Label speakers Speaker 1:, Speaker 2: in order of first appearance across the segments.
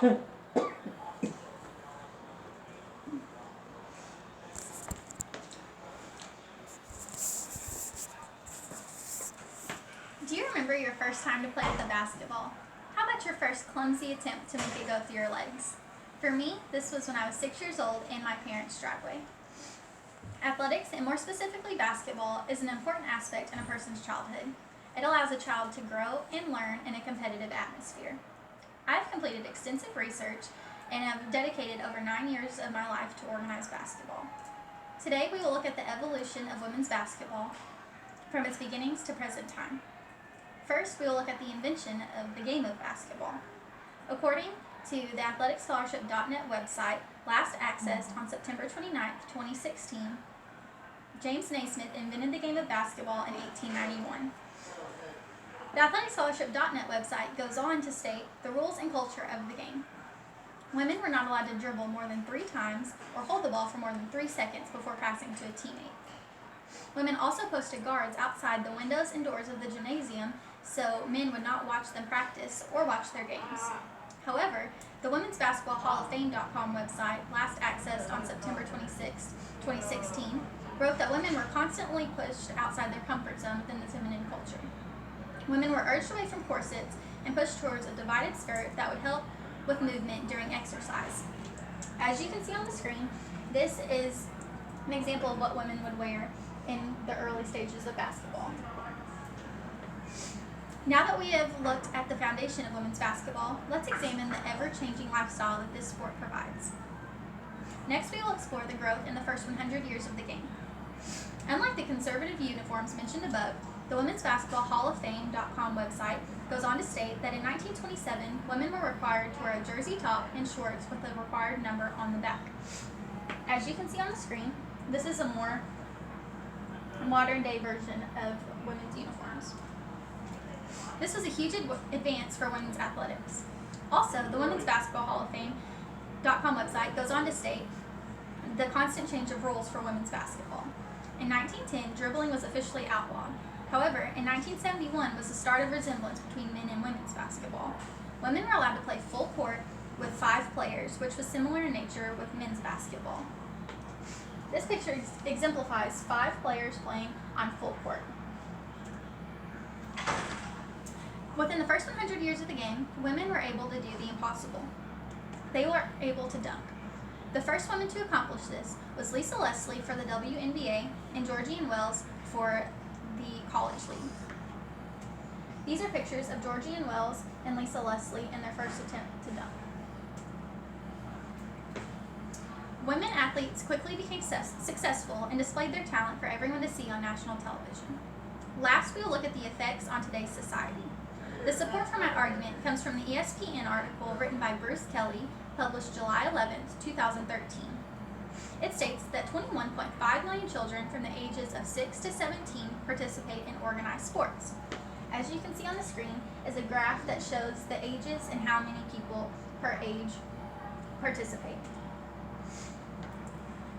Speaker 1: Do you remember your first time to play with a basketball? How about your first clumsy attempt to make it go through your legs? For me, this was when I was 6 years old in my parents' driveway. Athletics, and more specifically basketball, is an important aspect in a person's childhood. It allows a child to grow and learn in a competitive atmosphere. I've completed extensive research and have dedicated over 9 years of my life to organized basketball. Today we will look at the evolution of women's basketball from its beginnings to present time. First, we will look at the invention of the game of basketball. According to the athleticscholarship.net website, last accessed on September 29, 2016, James Naismith invented the game of basketball in 1891. The athleticscholarship.net website goes on to state the rules and culture of the game. Women were not allowed to dribble more than 3 times or hold the ball for more than 3 seconds before passing to a teammate. Women also posted guards outside the windows and doors of the gymnasium so men would not watch them practice or watch their games. However, the Women's Basketball Hall of Fame.com website, last accessed on September 26, 2016, wrote that women were constantly pushed outside their comfort zone within the feminine culture. Women were urged away from corsets and pushed towards a divided skirt that would help with movement during exercise. As you can see on the screen, this is an example of what women would wear in the early stages of basketball. Now that we have looked at the foundation of women's basketball, let's examine the ever-changing lifestyle that this sport provides. Next, we will explore the growth in the first 100 years of the game. Unlike the conservative uniforms mentioned above, the Women's Basketball Hall of Fame.com website goes on to state that in 1927, women were required to wear a jersey top and shorts with the required number on the back. As you can see on the screen, this is a more modern-day version of women's uniforms. This was a huge advance for women's athletics. Also, the Women's Basketball Hall of Fame.com website goes on to state the constant change of rules for women's basketball. In 1910, dribbling was officially outlawed. However, in 1971 was the start of resemblance between men and women's basketball. Women were allowed to play full court with 5 players, which was similar in nature with men's basketball. This picture exemplifies 5 players playing on full court. Within the first 100 years of the game, women were able to do the impossible. They were able to dunk. The first woman to accomplish this was Lisa Leslie for the WNBA and Georgian Wells for the College League. These are pictures of Georgian Wells and Lisa Leslie in their first attempt to dunk. Women athletes quickly became successful and displayed their talent for everyone to see on national television. Last, we will look at the effects on today's society. The support for my argument comes from the ESPN article written by Bruce Kelly, published July 11, 2013. It states that 21.5 million children from the ages of 6 to 17 participate in organized sports. As you can see on the screen is a graph that shows the ages and how many people per age participate.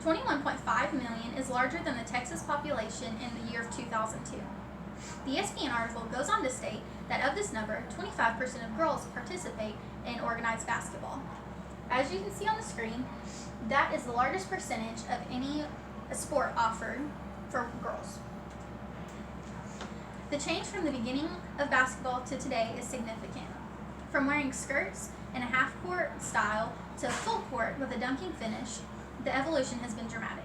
Speaker 1: 21.5 million is larger than the Texas population in the year of 2002. The ESPN article goes on to state that of this number, 25% of girls participate in organized basketball. As you can see on the screen, that is the largest percentage of any sport offered for girls. The change from the beginning of basketball to today is significant. From wearing skirts and a half-court style to full court with a dunking finish, the evolution has been dramatic.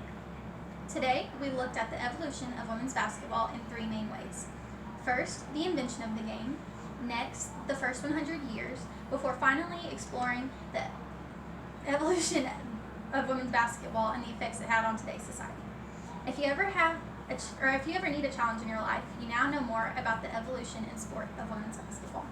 Speaker 1: Today, we looked at the evolution of women's basketball in 3 main ways. First, the invention of the game. Next, the first 100 years, before finally exploring the evolution of women's basketball and the effects it had on today's society. If you ever need a challenge in your life, you now know more about the evolution and sport of women's basketball.